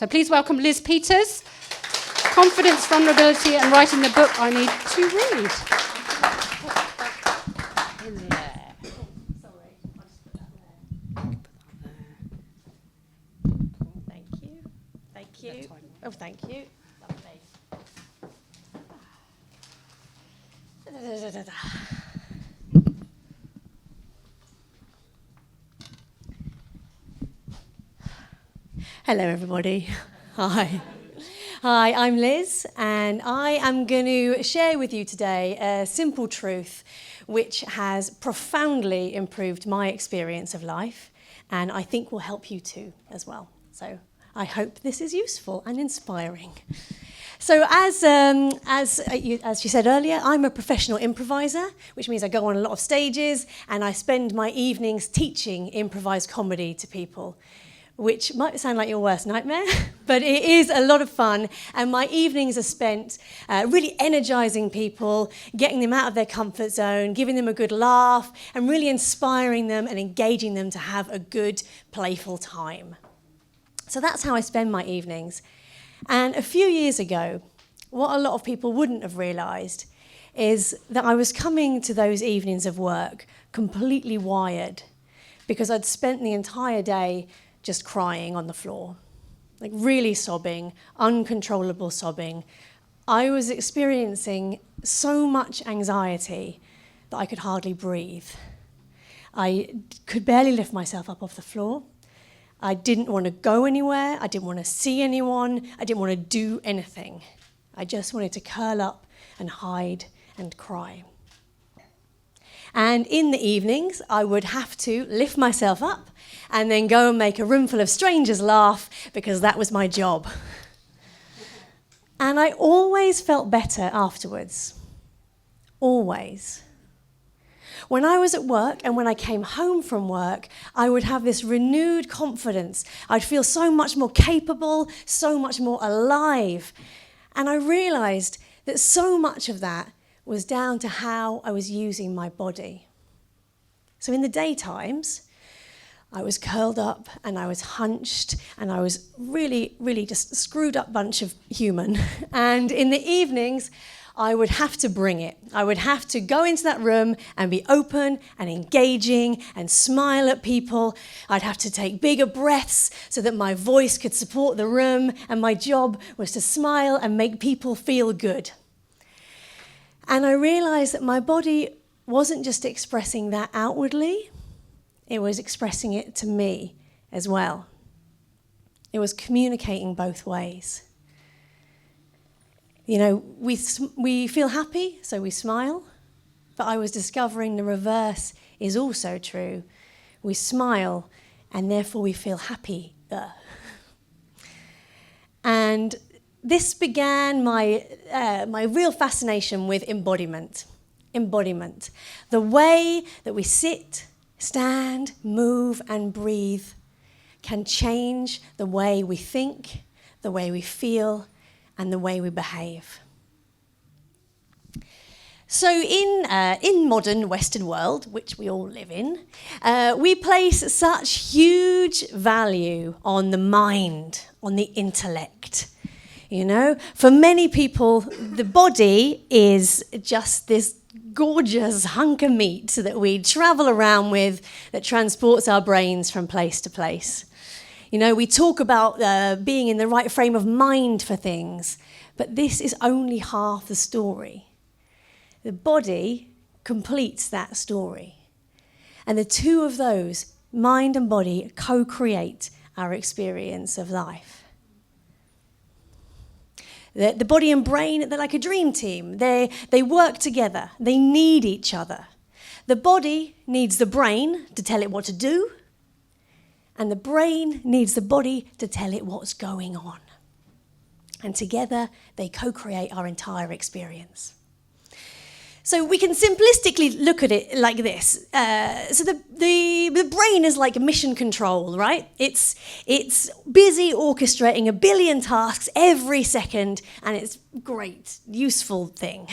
So please welcome Liz Peters. Confidence, vulnerability, and writing the book I need to read. In there. Sorry, I'll just put that there. Thank you. Thank you. Oh, thank you. Lovely. Hello, everybody. Hi. Hi, I'm Liz, and I am going to share with you today a simple truth which has profoundly improved my experience of life, and I think will help you too as well. So I hope this is useful and inspiring. So as you said earlier, I'm a professional improviser, which means I go on a lot of stages and I spend my evenings teaching improvised comedy to people, which might sound like your worst nightmare, but it is a lot of fun. And my evenings are spent really energizing people, getting them out of their comfort zone, giving them a good laugh, and really inspiring them and engaging them to have a good, playful time. So that's how I spend my evenings. And a few years ago, what a lot of people wouldn't have realized is that I was coming to those evenings of work completely wired, because I'd spent the entire day just crying on the floor, like really sobbing, uncontrollable sobbing. I was experiencing so much anxiety that I could hardly breathe. I could barely lift myself up off the floor. I didn't want to go anywhere. I didn't want to see anyone. I didn't want to do anything. I just wanted to curl up and hide and cry. And in the evenings, I would have to lift myself up and then go and make a room full of strangers laugh, because that was my job. And I always felt better afterwards. Always. When I was at work and when I came home from work, I would have this renewed confidence. I'd feel so much more capable, so much more alive. And I realized that so much of that was down to how I was using my body. So in the daytimes, I was curled up and I was hunched and I was really, really just a screwed up bunch of human. And in the evenings, I would have to bring it. I would have to go into that room and be open and engaging and smile at people. I'd have to take bigger breaths so that my voice could support the room, and my job was to smile and make people feel good. And I realized that my body wasn't just expressing that outwardly, it was expressing it to me as well. It was communicating both ways. You know, we feel happy, so we smile, but I was discovering the reverse is also true. We smile, and therefore we feel happy. And this began my real fascination with embodiment. Embodiment. The way that we sit, stand, move, and breathe can change the way we think, the way we feel, and the way we behave. So in modern Western world, which we all live in, we place such huge value on the mind, on the intellect. You know, for many people, the body is just this gorgeous hunk of meat that we travel around with that transports our brains from place to place. You know, we talk about being in the right frame of mind for things, but this is only half the story. The body completes that story. And the two of those, mind and body, co-create our experience of life. The body and brain, they're like a dream team. They work together. They need each other. The body needs the brain to tell it what to do, and the brain needs the body to tell it what's going on. And together, they co-create our entire experience. So we can simplistically look at it like this. So the brain is like mission control, right? It's busy orchestrating a billion tasks every second, and it's a great, useful thing.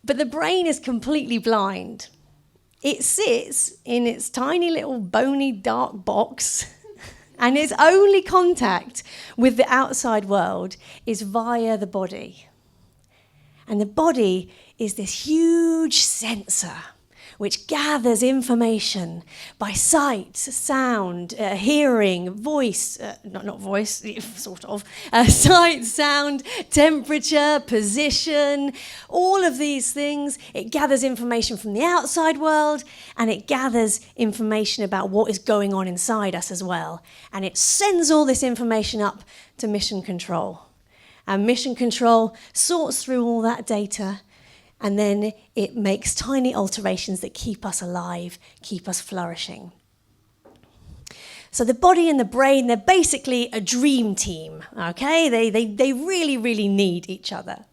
But the brain is completely blind. It sits in its tiny little bony dark box And its only contact with the outside world is via the body. And the body is this huge sensor which gathers information by sight, sound, hearing, voice, not voice, sort of, sight, sound, temperature, position, all of these things. It gathers information from the outside world, and it gathers information about what is going on inside us as well. And it sends all this information up to mission control. And mission control sorts through all that data, and then it makes tiny alterations that keep us alive, keep us flourishing. So the body and the brain, they're basically a dream team, okay? They really, really need each other.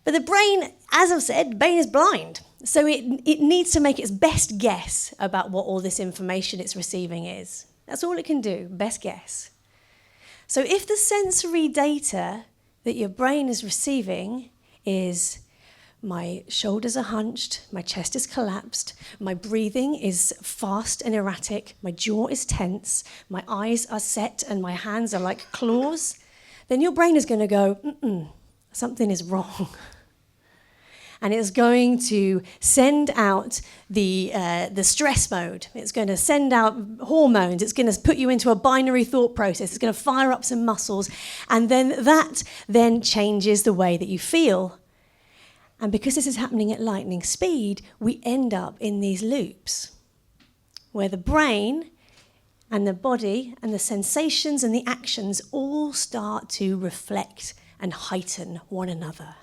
But the brain, as I've said, the brain is blind. So it needs to make its best guess about what all this information it's receiving is. That's all it can do, best guess. So if the sensory data that your brain is receiving is my shoulders are hunched, my chest is collapsed, my breathing is fast and erratic, my jaw is tense, my eyes are set and my hands are like claws, then your brain is going to go, something is wrong. And it's going to send out the stress mode. It's going to send out hormones. It's going to put you into a binary thought process. It's going to fire up some muscles. And then that then changes the way that you feel. And because this is happening at lightning speed, we end up in these loops where the brain and the body and the sensations and the actions all start to reflect and heighten one another.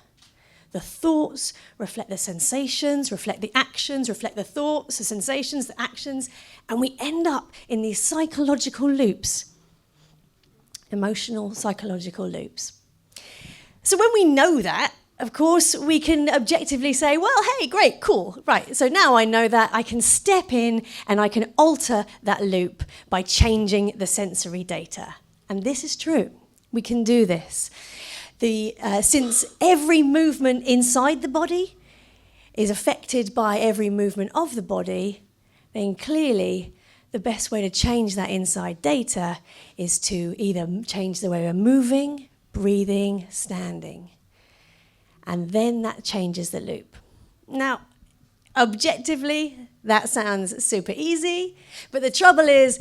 The thoughts reflect the sensations, reflect the actions, reflect the thoughts, the sensations, the actions, and we end up in these psychological loops, emotional psychological loops. So when we know that, of course, we can objectively say, well, hey, great, cool, right. So now I know that I can step in and I can alter that loop by changing the sensory data. And this is true. We can do this. Since every movement inside the body is affected by every movement of the body, then clearly the best way to change that inside data is to either change the way we're moving, breathing, standing. And then that changes the loop. Now, objectively, that sounds super easy, but the trouble is,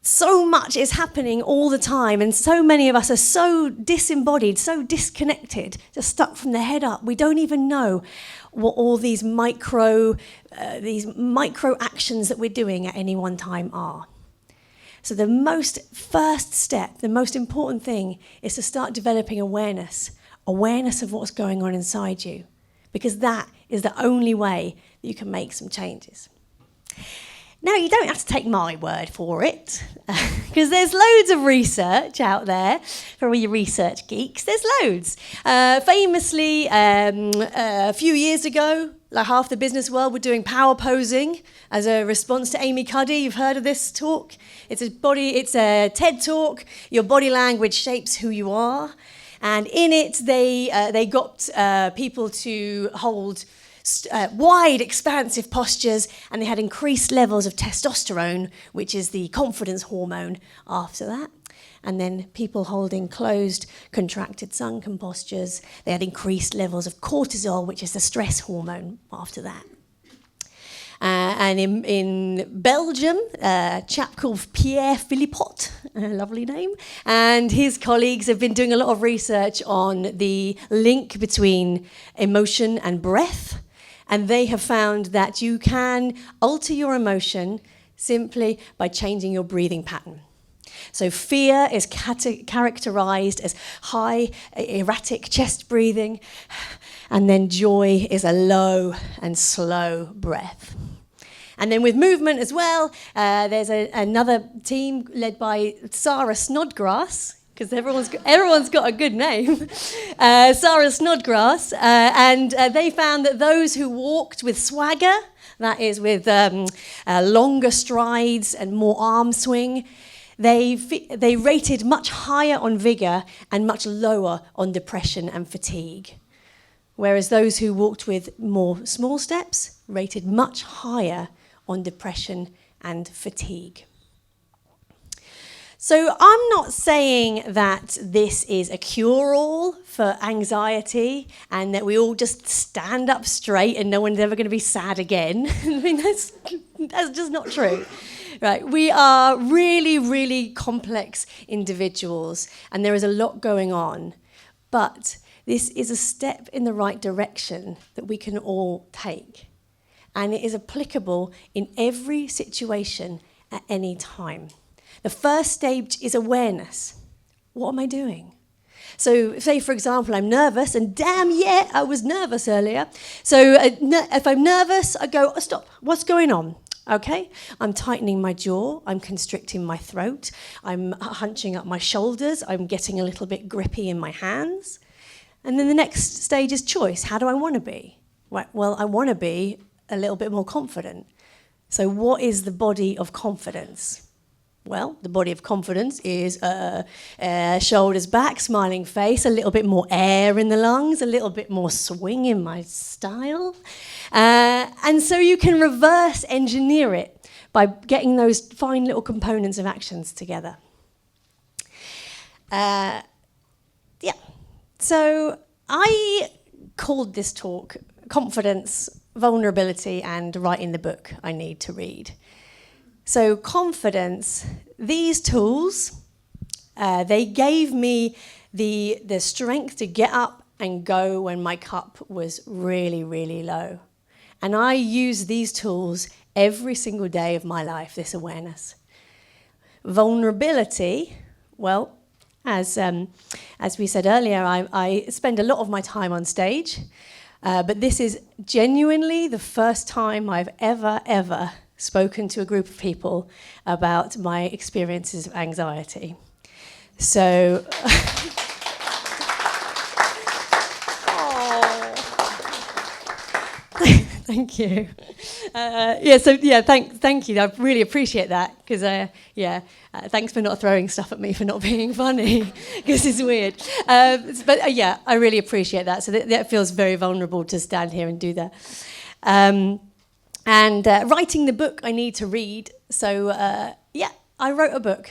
so much is happening all the time, and so many of us are so disembodied, so disconnected, just stuck from the head up. We don't even know what all these micro actions that we're doing at any one time are. So the first step, the most important thing, is to start developing awareness of what's going on inside you, because that is the only way that you can make some changes. Now, you don't have to take my word for it, because there's loads of research out there for all your research geeks. There's loads. Famously, a few years ago, like half the business world were doing power posing as a response to Amy Cuddy. You've heard of this talk? It's a TED talk. Your body language shapes who you are. And in it, they got people to hold wide, expansive postures, and they had increased levels of testosterone, which is the confidence hormone, after that. And then people holding closed, contracted, sunken postures, they had increased levels of cortisol, which is the stress hormone, after that. And in Belgium, a chap called Pierre Philippot, a lovely name, and his colleagues have been doing a lot of research on the link between emotion and breath. And they have found that you can alter your emotion simply by changing your breathing pattern. So fear is characterized as high, erratic chest breathing, and then joy is a low and slow breath. And then with movement as well, there's another team led by Sarah Snodgrass, because everyone's got a good name, Sarah Snodgrass, and they found that those who walked with swagger, that is with longer strides and more arm swing, they rated much higher on vigor and much lower on depression and fatigue. Whereas those who walked with more small steps rated much higher on depression and fatigue. So I'm not saying that this is a cure-all for anxiety and that we all just stand up straight and no one's ever going to be sad again. I mean, that's just not true. Right, we are really, really complex individuals and there is a lot going on. But this is a step in the right direction that we can all take. And it is applicable in every situation at any time. The first stage is awareness. What am I doing? So say, for example, I'm nervous, and damn, yeah, I was nervous earlier. So if I'm nervous, I go, oh, stop, what's going on? Okay, I'm tightening my jaw, I'm constricting my throat, I'm hunching up my shoulders, I'm getting a little bit grippy in my hands. And then the next stage is choice. How do I want to be? Right, well, I want to be a little bit more confident. So what is the body of confidence? Well, the body of confidence is shoulders back, smiling face, a little bit more air in the lungs, a little bit more swing in my style. And so you can reverse engineer it by getting those fine little components of actions together. Yeah. So I called this talk Confidence, Vulnerability, and Writing the Book I Need to Read. So confidence, these tools, they gave me the strength to get up and go when my cup was really, really low. And I use these tools every single day of my life, this awareness. Vulnerability, well, as we said earlier, I spend a lot of my time on stage, but this is genuinely the first time I've ever spoken to a group of people about my experiences of anxiety. So, thank you. Thank you. I really appreciate that because, thanks for not throwing stuff at me for not being funny because it's weird. I really appreciate that. So that feels very vulnerable to stand here and do that. And writing the book I need to read. So I wrote a book.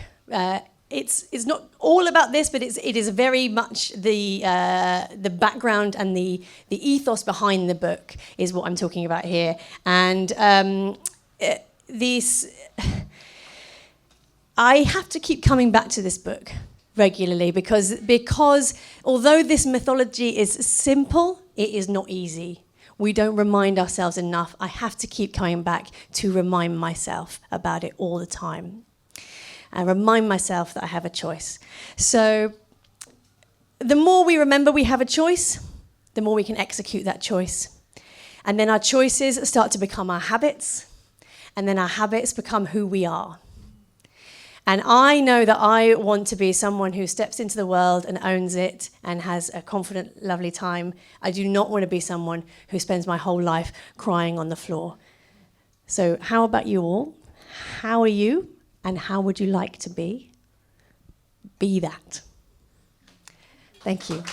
It's not all about this, but it is very much the background and the ethos behind the book is what I'm talking about here. And I have to keep coming back to this book regularly because although this methodology is simple, it is not easy. We don't remind ourselves enough. I have to keep coming back to remind myself about it all the time. And remind myself that I have a choice. So the more we remember we have a choice, the more we can execute that choice. And then our choices start to become our habits. And then our habits become who we are. And I know that I want to be someone who steps into the world and owns it and has a confident, lovely time. I do not want to be someone who spends my whole life crying on the floor. So how about you all? How are you? And how would you like to be? Be that. Thank you.